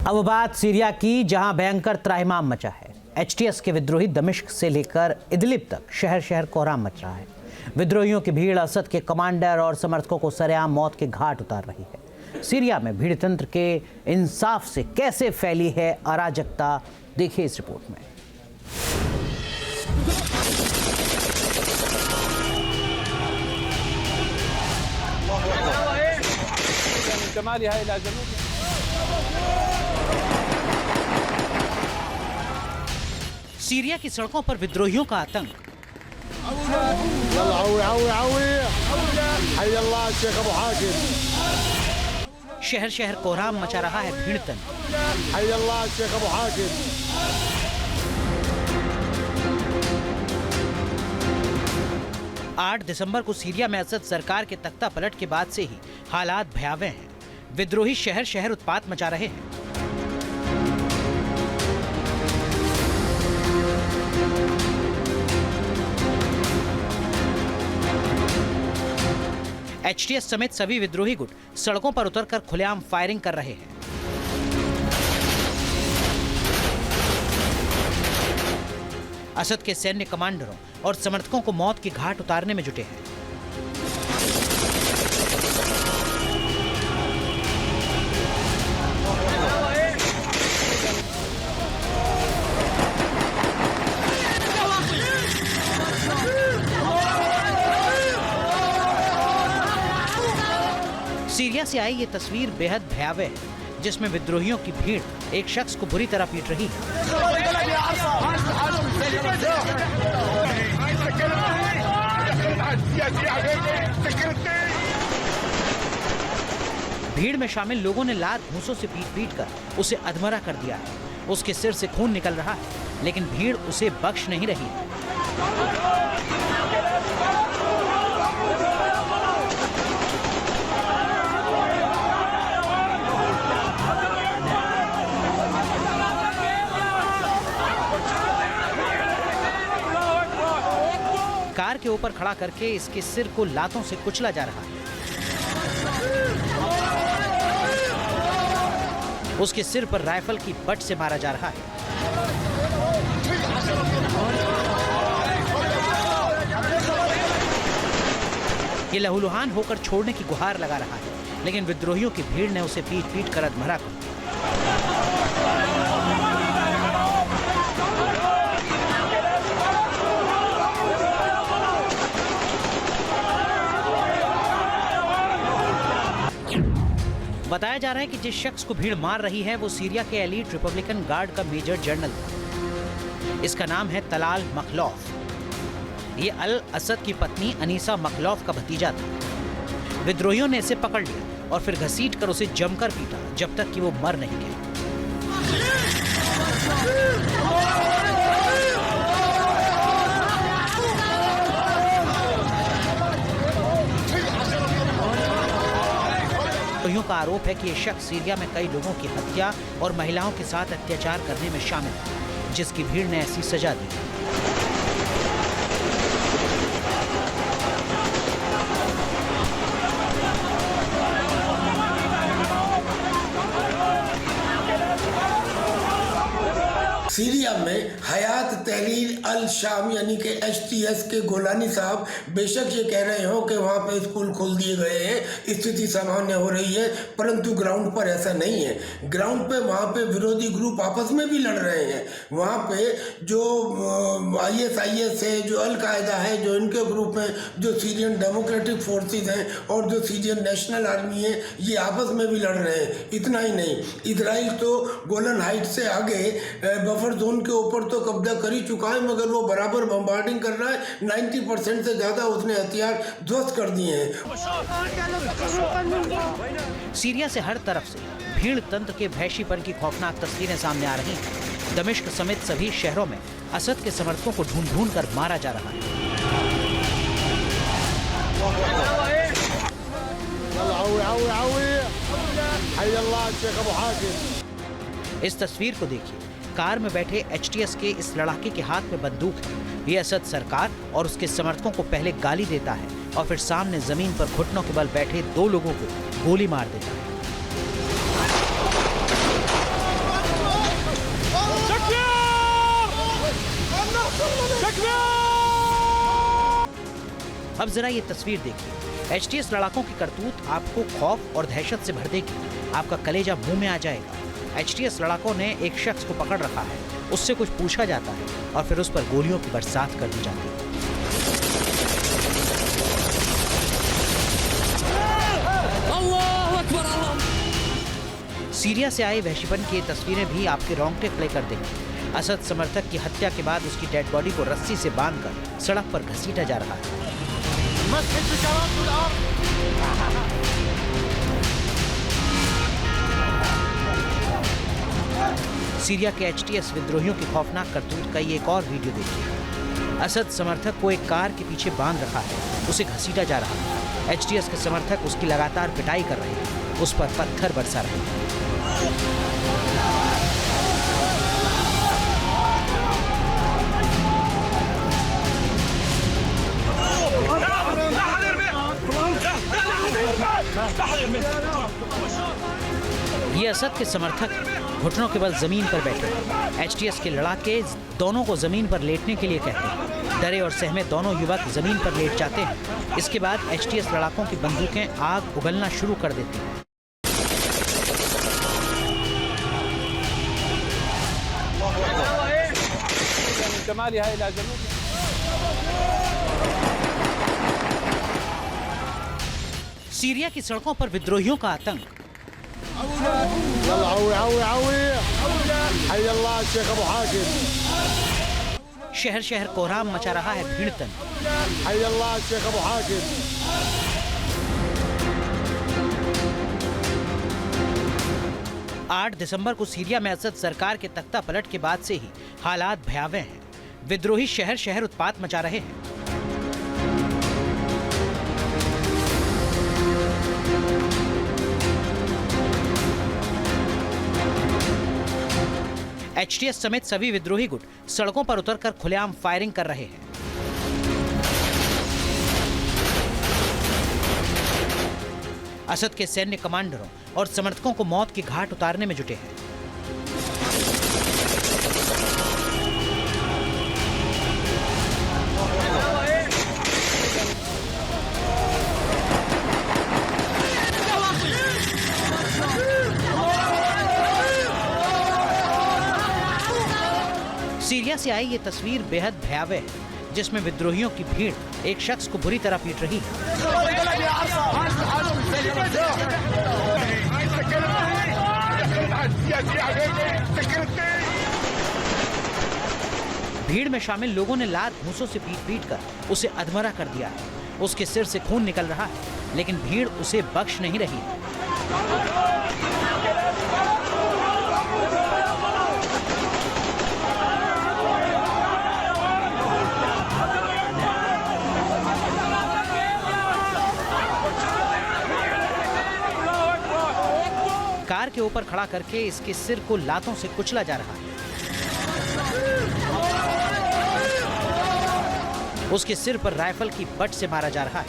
अब बात सीरिया की, जहां भयंकर त्राहिमाम मचा है। एचटीएस के विद्रोही दमिश्क से लेकर इदलिब तक शहर शहर कोहराम मच रहा है। विद्रोहियों की भीड़ असद के कमांडर और समर्थकों को सरेआम मौत के घाट उतार रही है। सीरिया में भीड़ तंत्र के इंसाफ से कैसे फैली है अराजकता, देखिए इस रिपोर्ट में। सीरिया की सड़कों पर विद्रोहियों का आतंक। शहर शहर कोहराम मचा रहा है भीड़ तंत्र। 8 दिसंबर को सीरिया में असद सरकार के तख्ता पलट के बाद से ही हालात भयावह हैं। विद्रोही शहर शहर उत्पात मचा रहे हैं। एचटीएस समेत सभी विद्रोही गुट सड़कों पर उतरकर खुलेआम फायरिंग कर रहे हैं। असद के सैन्य कमांडरों और समर्थकों को मौत की घाट उतारने में जुटे हैं। सीरिया से आई ये तस्वीर बेहद भयावह है, जिसमें विद्रोहियों की भीड़ एक शख्स को बुरी तरह पीट रही है। भीड़ में शामिल लोगों ने लात घूंसों से पीट कर उसे अधमरा कर दिया है। उसके सिर से खून निकल रहा है, लेकिन भीड़ उसे बख्श नहीं रही है। कार के ऊपर खड़ा करके इसके सिर को लातों से कुचला जा रहा है। उसके सिर पर राइफल की बट से मारा जा रहा है। ये लहूलुहान होकर छोड़ने की गुहार लगा रहा है, लेकिन विद्रोहियों की भीड़ ने उसे पीट पीट कर अधमरा कर दिया। बताया जा रहा है कि जिस शख्स को भीड़ मार रही है वो सीरिया के एलीट रिपब्लिकन गार्ड का मेजर जनरल था। इसका नाम है तलाल मखलौफ। ये अल असद की पत्नी अनीसा मखलौफ का भतीजा था। विद्रोहियों ने इसे पकड़ लिया और फिर घसीटकर उसे जमकर पीटा जब तक कि वो मर नहीं गया। विद्रोहियों का आरोप है कि ये शख्स सीरिया में कई लोगों की हत्या और महिलाओं के साथ अत्याचार करने में शामिल है, जिसकी भीड़ ने ऐसी सजा दी। सीरिया में हयात तहरीर अल शाम यानी कि एचटीएस के गोलानी साहब बेशक ये कह रहे हो कि वहाँ पे स्कूल खोल दिए गए हैं, स्थिति सामान्य हो रही है, परंतु ग्राउंड पर ऐसा नहीं है। ग्राउंड पे वहाँ पे विरोधी ग्रुप आपस में भी लड़ रहे हैं। वहाँ पे जो ISIS है, जो अल कायदा है, जो इनके ग्रुप हैं, जो सीरियन डेमोक्रेटिक फोर्सेज हैं और जो सीरियन नेशनल आर्मी है, ये आपस में भी लड़ रहे हैं। इतना ही नहीं, इजराइल तो गोलन हाइट से आगे बफर जोन के ऊपर तो कब्जा कर ही चुका है, मगर वो बराबर बम्बार्डिंग कर रहा है। 90% से ज्यादा उसने हथियार ध्वस्त कर दिए हैं। सीरिया से हर तरफ से भीड़ तंत्र के वहशीपन की खौफनाक तस्वीरें सामने आ रही हैं। दमिश्क समेत सभी शहरों में असद के समर्थकों को ढूंढ ढूंढ कर मारा जा रहा है। इस तस्वीर को देखिए। कार में बैठे एचटीएस के इस लड़ाके के हाथ में बंदूक है। ये असद सरकार और उसके समर्थकों को पहले गाली देता है और फिर सामने जमीन पर घुटनों के बल बैठे 2 लोगों को गोली मार देता है। अब जरा ये तस्वीर देखिए। एचटीएस लड़ाकों की करतूत आपको खौफ और दहशत से भर देगी। आपका कलेजा मुंह में आ जाएगा। एचटीएस लड़ाकों ने एक शख्स को पकड़ रखा है, उससे कुछ पूछा जाता है और फिर उस पर गोलियों की बरसात कर दी जाती है। सीरिया से आए वहशीपन की ये तस्वीरें भी आपके रोंगटे खड़े कर देंगी। असद समर्थक की हत्या के बाद उसकी डेड बॉडी को रस्सी से बांधकर सड़क पर घसीटा जा रहा है। सीरिया के एचटीएस विद्रोहियों की खौफनाक करतूत का ये एक और वीडियो देखिए। असद समर्थक को एक कार के पीछे बांध रखा है, उसे घसीटा जा रहा है। एचटीएस के समर्थक उसकी लगातार पिटाई कर रहे हैं, उस पर पत्थर बरसा रहे हैं। ये असद के समर्थक घुटनों के बल जमीन पर बैठे। एचटीएस के लड़ाके दोनों को जमीन पर लेटने के लिए कहते हैं। डरे और सहमे दोनों युवक जमीन पर लेट जाते हैं। इसके बाद एचटीएस लड़ाकों की बंदूकें आग उगलना शुरू कर देती हैं। सीरिया की सड़कों पर विद्रोहियों का आतंक। शहर शहर कोहराम मचा रहा है भीड़तन। 8 दिसंबर को सीरिया में असद सरकार के तख्ता पलट के बाद से ही हालात भयावह हैं। विद्रोही शहर शहर उत्पात मचा रहे हैं। एचटीएस समेत सभी विद्रोही गुट सड़कों पर उतरकर खुलेआम फायरिंग कर रहे हैं। असद के सैन्य कमांडरों और समर्थकों को मौत की घाट उतारने में जुटे हैं। सीरिया से आई ये तस्वीर बेहद भयावह है, जिसमें विद्रोहियों की भीड़ एक शख्स को बुरी तरह पीट रही है। भीड़ में शामिल लोगों ने लात घूंसों से पीट कर उसे अधमरा कर दिया है। उसके सिर से खून निकल रहा है, लेकिन भीड़ उसे बख्श नहीं रही है। कार के ऊपर खड़ा करके इसके सिर को लातों से कुचला जा रहा है। उसके सिर पर राइफल की बट से मारा जा रहा है।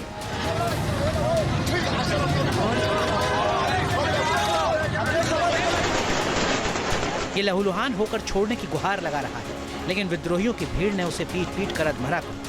ये लहूलुहान होकर छोड़ने की गुहार लगा रहा है, लेकिन विद्रोहियों की भीड़ ने उसे पीट पीट कर अधमरा कर दिया।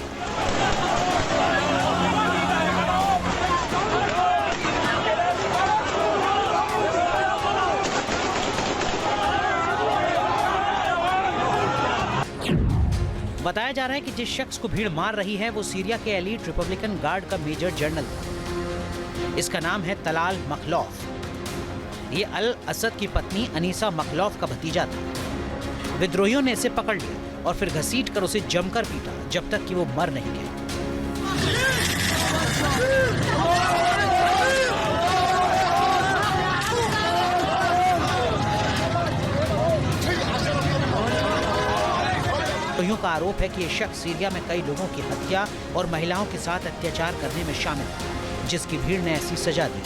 बताया जा रहा है कि जिस शख्स को भीड़ मार रही है वो सीरिया के एलीट रिपब्लिकन गार्ड का मेजर जनरल था। इसका नाम है तलाल मखलौफ। ये अल असद की पत्नी अनीसा मखलौफ का भतीजा था। विद्रोहियों ने इसे पकड़ लिया और फिर घसीट कर उसे जमकर पीटा जब तक कि वो मर नहीं गया। विद्रोहियों का आरोप है कि ये शख्स सीरिया में कई लोगों की हत्या और महिलाओं के साथ अत्याचार करने में शामिल था, जिसकी भीड़ ने ऐसी सजा दी।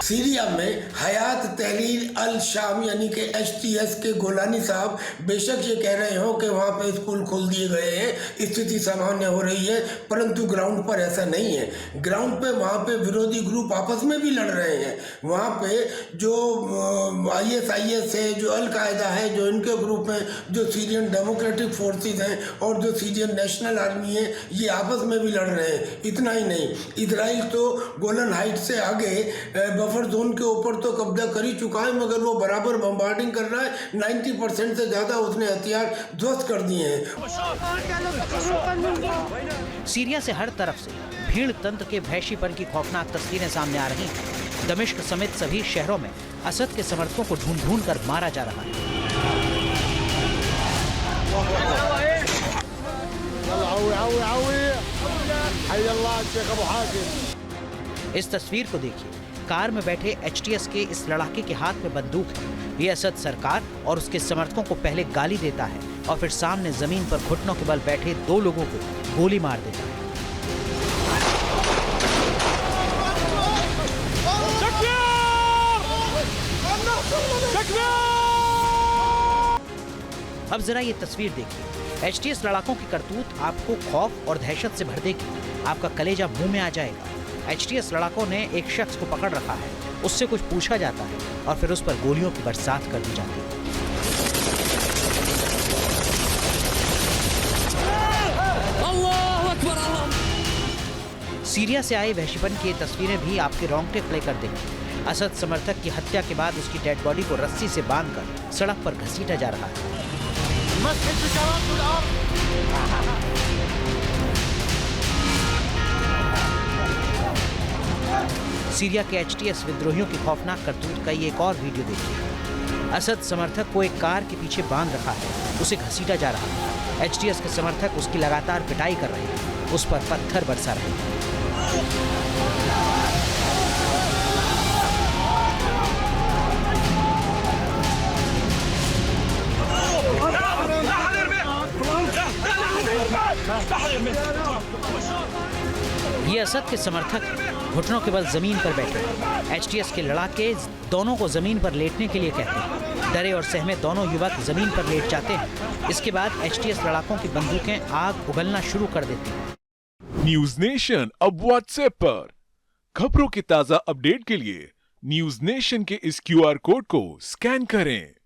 सीरिया में हयात तहरीर अल शाम यानी कि HTS के गोलानी साहब बेशक ये कह रहे हो कि वहाँ पे स्कूल खोल दिए गए हैं, स्थिति सामान्य हो रही है, परंतु ग्राउंड पर ऐसा नहीं है। ग्राउंड पे वहाँ पे विरोधी ग्रुप आपस में भी लड़ रहे हैं। वहाँ पे जो ISIS है, जो अल-कायदा है, जो इनके ग्रुप हैं, जो सीरियन डेमोक्रेटिक फोर्सेस हैं और जो सीरियन नेशनल आर्मी है, ये आपस में भी लड़ रहे हैं। इतना ही नहीं, इजराइल तो गोलन हाइट से आगे बफर जोन के ऊपर तो कब्जा कर ही चुका है, मगर वो बराबर बम्बार्डिंग कर रहा है। 90% से ज़्यादा उसने हथियार ध्वस्त कर दिए हैं। सीरिया से हर तरफ से भीड़ तंत्र के वहशीपन की खौफनाक तस्वीरें सामने आ रही हैं। दमिश्क समेत सभी शहरों में असद के समर्थकों को ढूंढ ढूंढ कर मारा जा रहा है। इस तस्वीर को देखिए, कार में बैठे HTS के इस लड़ाके के हाथ में बंदूक है। ये असद सरकार और उसके समर्थकों को पहले गाली देता है और फिर सामने जमीन पर घुटनों के बल बैठे 2 लोगों को गोली मार देता है। अब जरा ये तस्वीर देखिए। HTS लड़ाकों की करतूत आपको खौफ और दहशत से भर देगी। आपका कलेजा मुंह में आ जाएगा। HTS लड़ाकों ने एक शख्स को पकड़ रखा है, उससे कुछ पूछा जाता है और फिर उस पर गोलियों की बरसात कर दी जाती है। सीरिया से आए वहशीपन की तस्वीरें भी आपके रोंगटे खड़े कर देंगी। असद समर्थक की हत्या के बाद उसकी डेड बॉडी को रस्सी से बांधकर सड़क पर घसीटा जा रहा है। सीरिया के HTS विद्रोहियों की खौफनाक करतूत का ये एक और वीडियो देखिए। असद समर्थक को एक कार के पीछे बांध रखा है, उसे घसीटा जा रहा है। HTS के समर्थक उसकी लगातार पिटाई कर रहे हैं, उस पर पत्थर बरसा रहे हैं। ये असद के समर्थक घुटनों के बल जमीन पर बैठे हैं। HTS के लड़ाके दोनों को जमीन पर लेटने के लिए कहते हैं। डरे और सहमे दोनों युवक जमीन पर लेट जाते हैं। इसके बाद HTS लड़ाकों की बंदूकें आग उगलना शुरू कर देती हैं। न्यूज नेशन अब व्हाट्सएप पर खबरों की ताजा अपडेट के लिए न्यूज नेशन के इस QR कोड को स्कैन करें।